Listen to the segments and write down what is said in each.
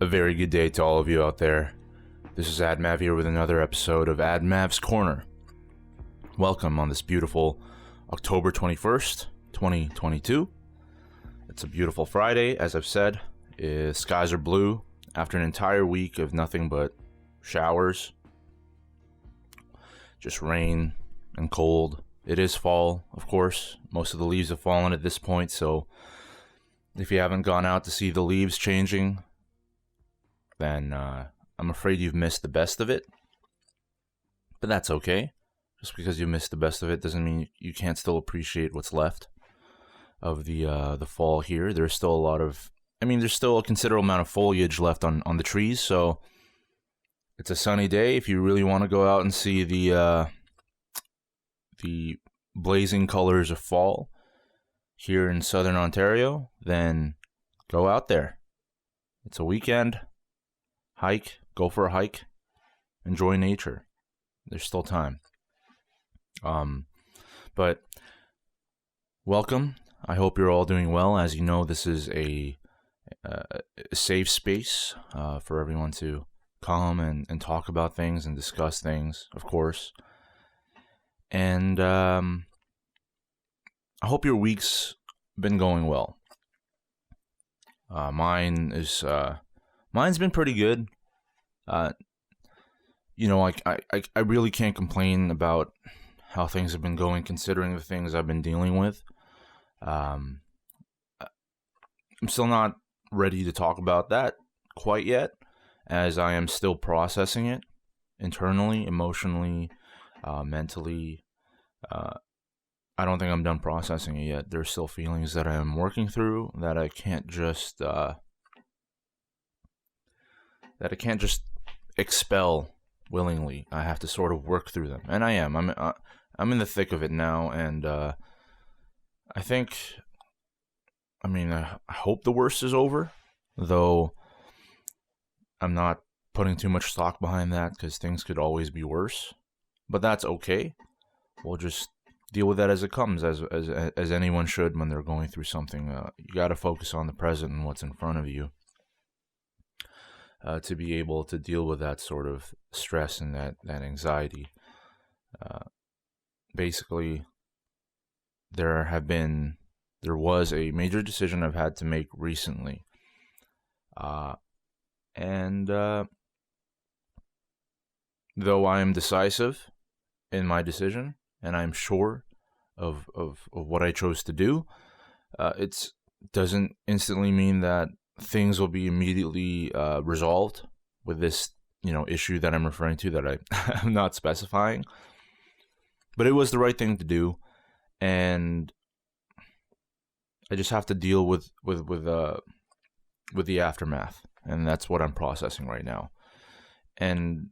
A very good day to all of you out there. This is Admav here with another episode of Admav's Corner. Welcome on this beautiful October 21st, 2022. It's a beautiful Friday, as I've said. Skies are blue after an entire week of nothing but showers. Just rain and cold. It is fall, of course. Most of the leaves have fallen at this point, so if you haven't gone out to see the leaves changing, then I'm afraid you've missed the best of it. But that's okay. Just because you missed the best of it doesn't mean you can't still appreciate what's left of the fall here. There's still there's still a considerable amount of foliage left on the trees, so it's a sunny day. If you really want to go out and see the blazing colors of fall here in southern Ontario, then go out there. It's a weekend. Hike, go for a hike, enjoy nature. There's still time. But welcome. I hope you're all doing well. As you know, this is a safe space for everyone to come and talk about things and discuss things, of course. And I hope your week's been going well. Mine's been pretty good. I really can't complain about how things have been going, considering the things I've been dealing with. I'm still not ready to talk about that quite yet, as I am still processing it internally, emotionally, mentally. I don't think I'm done processing it yet. There's still feelings that I am working through that I can't just expel willingly. I have to sort of work through them, and I am. I'm in the thick of it now, and I hope the worst is over, though I'm not putting too much stock behind that because things could always be worse. But that's okay. We'll just deal with that as it comes, as anyone should when they're going through something. You got to focus on the present and what's in front of you to be able to deal with that sort of stress and that anxiety. Basically, there was a major decision I've had to make recently, and though I am decisive in my decision, and I'm sure of what I chose to do, it doesn't instantly mean that things will be immediately resolved with this, issue that I'm referring to that I'm not specifying. But it was the right thing to do, and I just have to deal with the aftermath, and that's what I'm processing right now. And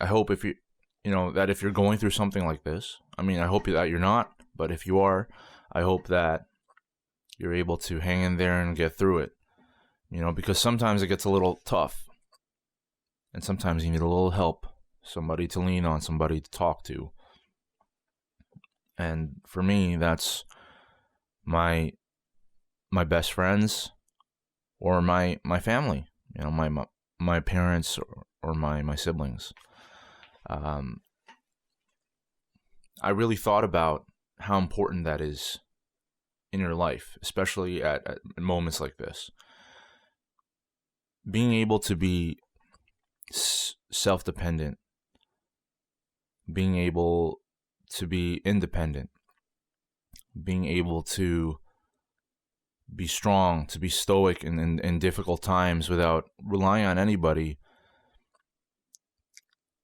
I hope if you're going through something like this, I hope that you're not, but if you are, I hope that you're able to hang in there and get through it, because sometimes it gets a little tough, and sometimes you need a little help, somebody to lean on, somebody to talk to. And for me, that's my best friends or my family, my parents or my siblings. I really thought about how important that is in your life, especially at moments like this. Being able to be self-dependent, being able to be independent, being able to be strong, to be stoic in difficult times without relying on anybody,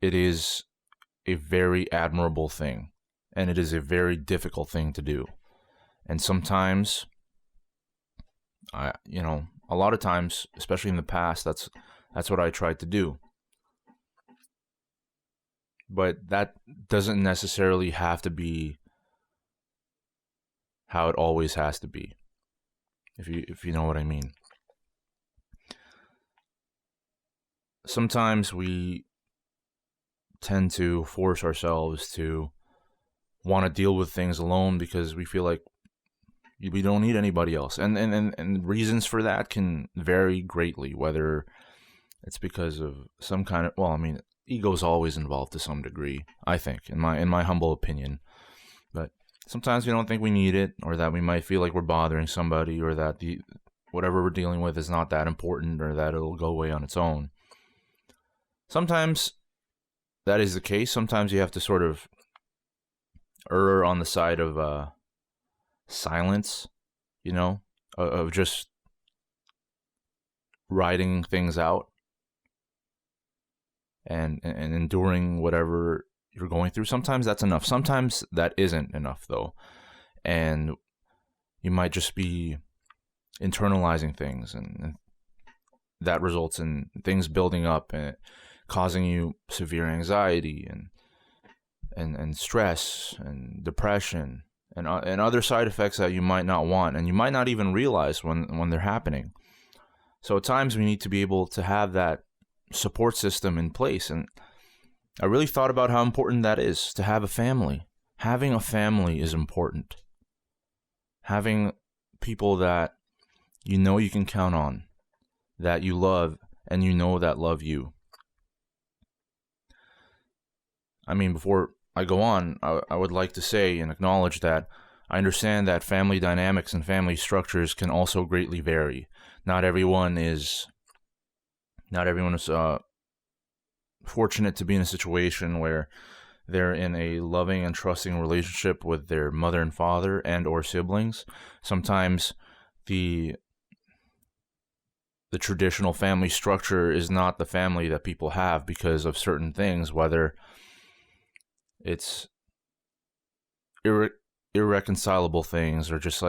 it is a very admirable thing, and it is a very difficult thing to do. And sometimes, a lot of times, especially in the past, that's what I tried to do. But that doesn't necessarily have to be how it always has to be, if you know what I mean. Sometimes we tend to force ourselves to want to deal with things alone because we feel like We don't need anybody else. And reasons for that can vary greatly, whether it's because of some kind of, well, I mean, ego's always involved to some degree, I think, in my humble opinion. But sometimes we don't think we need it, or that we might feel like we're bothering somebody, or that whatever we're dealing with is not that important, or that it'll go away on its own. Sometimes that is the case. Sometimes you have to sort of err on the side of silence, of just riding things out and enduring whatever you're going through. Sometimes that's enough. Sometimes that isn't enough, though. And you might just be internalizing things, and that results in things building up and causing you severe anxiety and stress and depression and other side effects that you might not want, and you might not even realize when they're happening. So at times we need to be able to have that support system in place, and I really thought about how important that is, to have a family. Having a family is important. Having people that you know you can count on, that you love, and you know that love you. I mean, before I go on, I would like to say and acknowledge that I understand that family dynamics and family structures can also greatly vary. Not everyone is fortunate to be in a situation where they're in a loving and trusting relationship with their mother and father and or siblings. Sometimes the traditional family structure is not the family that people have because of certain things, whether it's irreconcilable things or just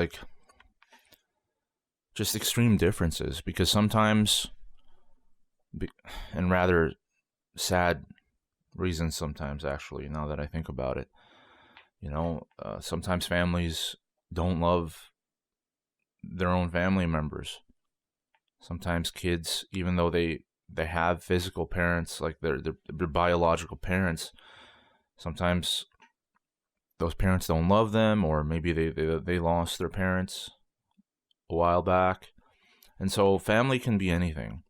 extreme differences. Because sometimes, and rather sad reasons sometimes, actually, now that I think about it, sometimes families don't love their own family members. Sometimes kids, even though they have physical parents, like their biological parents, sometimes those parents don't love them, or maybe they lost their parents a while back. And so family can be anything.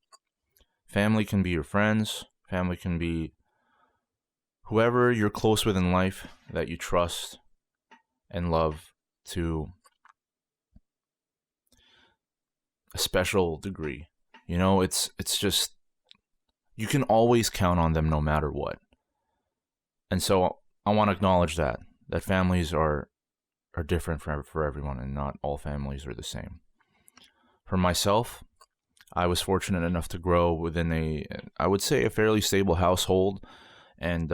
Family can be your friends. Family can be whoever you're close with in life that you trust and love to a special degree. It's just, you can always count on them no matter what. And so I want to acknowledge that families are different for everyone, and not all families are the same. For myself, I was fortunate enough to grow within I would say, a fairly stable household, and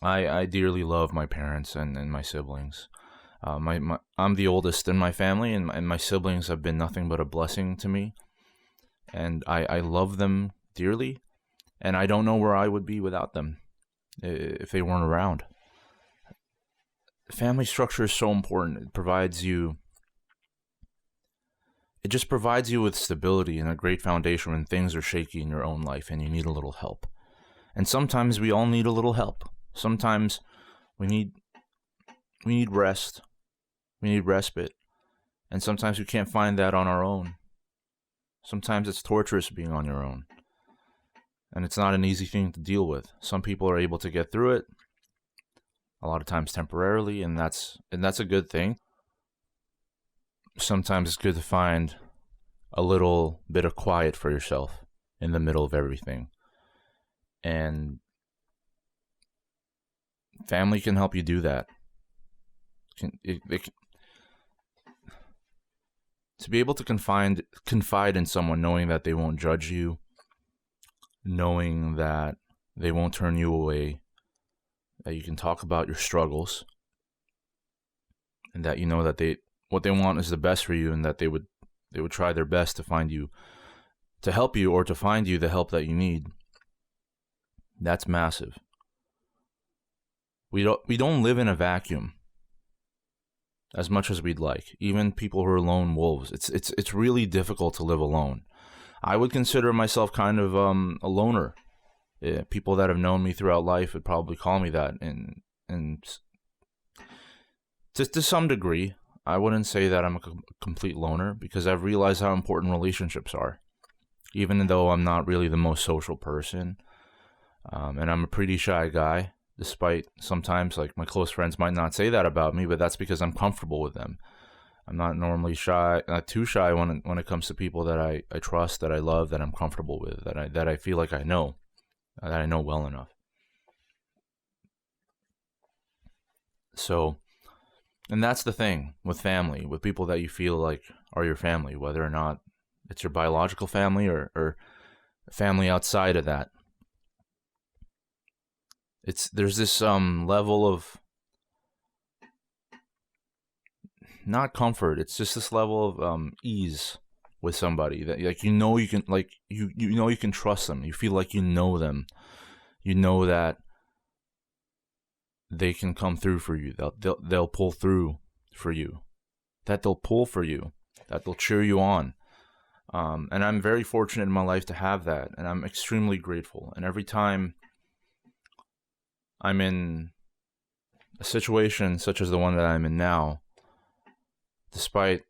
I dearly love my parents and my siblings. I'm the oldest in my family, and my siblings have been nothing but a blessing to me, and I love them dearly, and I don't know where I would be without them if they weren't around. Family structure is so important. It just provides you with stability and a great foundation when things are shaky in your own life and you need a little help. And sometimes we all need a little help. Sometimes we need rest. We need respite. And sometimes we can't find that on our own. Sometimes it's torturous being on your own. And it's not an easy thing to deal with. Some people are able to get through it, a lot of times temporarily, and that's a good thing. Sometimes it's good to find a little bit of quiet for yourself in the middle of everything. And family can help you do that. To be able to confide in someone, knowing that they won't judge you, knowing that they won't turn you away, that you can talk about your struggles, and that you know that what they want is the best for you, and that they would try their best to help you or to find you the help that you need. That's massive. We don't live in a vacuum as much as we'd like. Even people who are lone wolves, it's really difficult to live alone. I would consider myself kind of a loner. People that have known me throughout life would probably call me that, and to some degree, I wouldn't say that I'm a complete loner, because I've realized how important relationships are. Even though I'm not really the most social person, and I'm a pretty shy guy, despite sometimes like my close friends might not say that about me, but that's because I'm comfortable with them. I'm not normally shy, not too shy when it comes to people that I trust, that I love, that I'm comfortable with, that I feel like I know, that I know well enough. So, and that's the thing with family, with people that you feel like are your family, whether or not it's your biological family or family outside of that. There's this level of not comfort. It's just this level of ease with somebody that like you can you can trust them. You feel like you know them. You know that they can come through for you. They'll pull through for you. That they'll pull for you. That they'll cheer you on. And I'm very fortunate in my life to have that, and I'm extremely grateful. And every time I'm in a situation such as the one that I'm in now, despite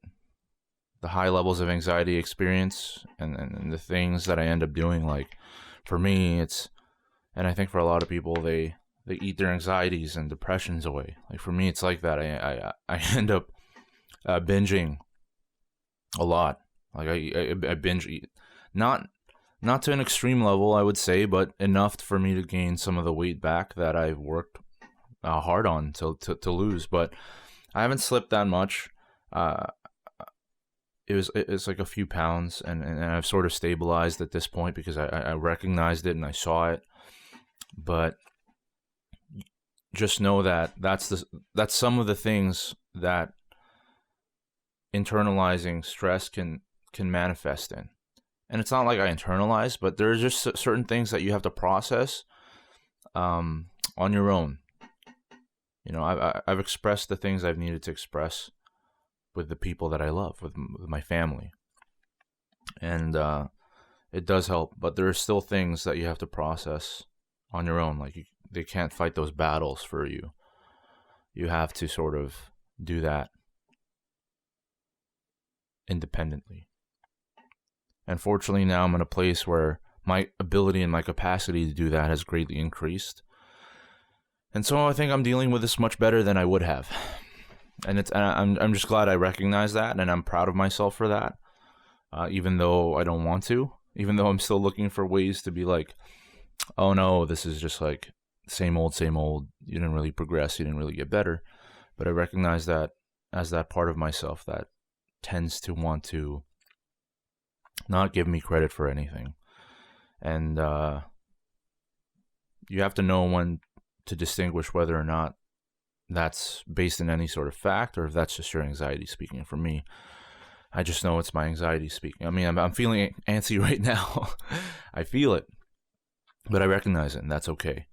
the high levels of anxiety experience and the things that I end up doing, like for me, and I think for a lot of people, they eat their anxieties and depressions away. Like for me, it's like that. I end up binging a lot. Like I binge eat, not to an extreme level, I would say, but enough for me to gain some of the weight back that I've worked hard on to lose. But I haven't slipped that much. It's like a few pounds, and I've sort of stabilized at this point because I recognized it and I saw it. But just know that that's some of the things that internalizing stress can manifest in. And it's not like I internalize, but there's just certain things that you have to process on your own. You know, I've expressed the things I've needed to express with the people that I love, with my family. And it does help, but there are still things that you have to process on your own. Like they can't fight those battles for you. You have to sort of do that independently. And fortunately now I'm in a place where my ability and my capacity to do that has greatly increased. And so I think I'm dealing with this much better than I would have. And I'm just glad I recognize that, and I'm proud of myself for that. Even though I don't want to, even though I'm still looking for ways to be like, oh no, this is just like same old. You didn't really progress. You didn't really get better. But I recognize that as that part of myself that tends to want to not give me credit for anything. And you have to know when to distinguish whether or not that's based in any sort of fact or if that's just your anxiety speaking. For me, I just know it's my anxiety speaking. I mean, I'm feeling antsy right now. I feel it, but I recognize it, and that's okay.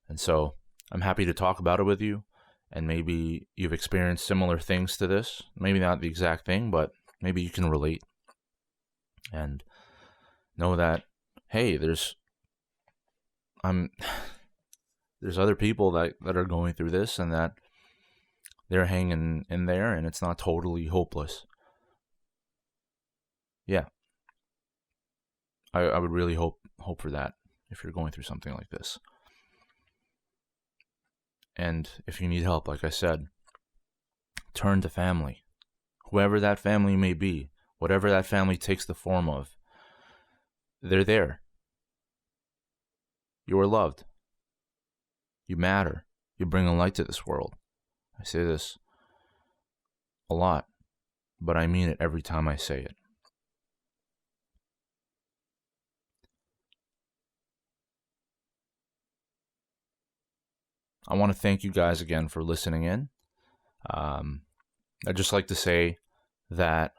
And so I'm happy to talk about it with you. And maybe you've experienced similar things to this. Maybe not the exact thing, but maybe you can relate. And know that, hey, there's other people that are going through this, and that they're hanging in there, and it's not totally hopeless. Yeah. I would really hope for that if you're going through something like this. And if you need help, like I said, turn to family. Whoever that family may be, whatever that family takes the form of, they're there. You are loved. You matter. You bring a light to this world. I say this a lot, but I mean it every time I say it. I want to thank you guys again for listening in. I'd just like to say that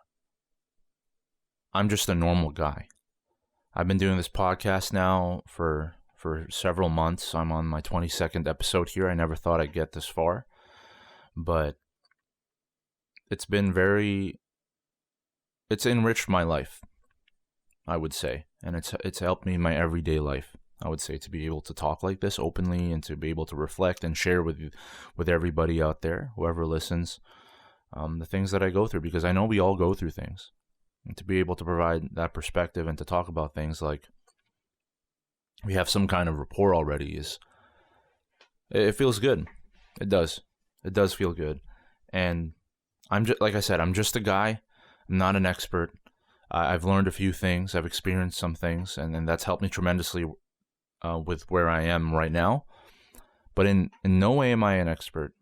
I'm just a normal guy. I've been doing this podcast now for several months. I'm on my 22nd episode here. I never thought I'd get this far, but it's enriched my life, I would say, and it's helped me in my everyday life. I would say, to be able to talk like this openly and to be able to reflect and share with everybody out there, whoever listens. the things that I go through, because I know we all go through things. And to be able to provide that perspective and to talk about things like we have some kind of rapport already it feels good. It does. It does feel good. And I'm just, like I said, I'm just a guy. I'm not an expert. I've learned a few things. I've experienced some things, and that's helped me tremendously with where I am right now. But in no way am I an expert.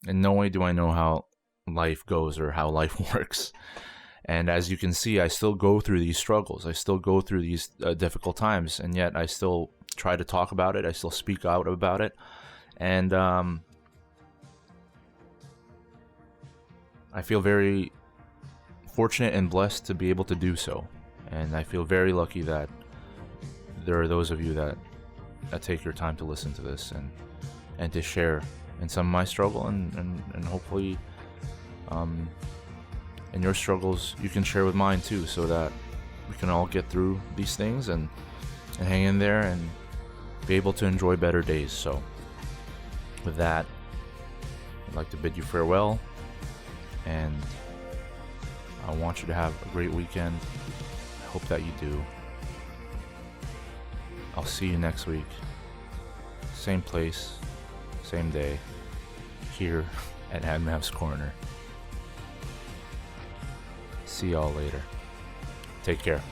In no way do I know how life goes or how life works. And as you can see, I still go through these struggles. I still go through these difficult times, and yet I still try to talk about it. I still speak out about it. And I feel very fortunate and blessed to be able to do so. And I feel very lucky that there are those of you that take your time to listen to this and to share in some of my struggle, and hopefully in your struggles you can share with mine too, so that we can all get through these things and hang in there and be able to enjoy better days. So with that, I'd like to bid you farewell, and I want you to have a great weekend. I hope that you do. I'll see you next week. Same place, same day, here at Admav's Corner. See y'all later. Take care.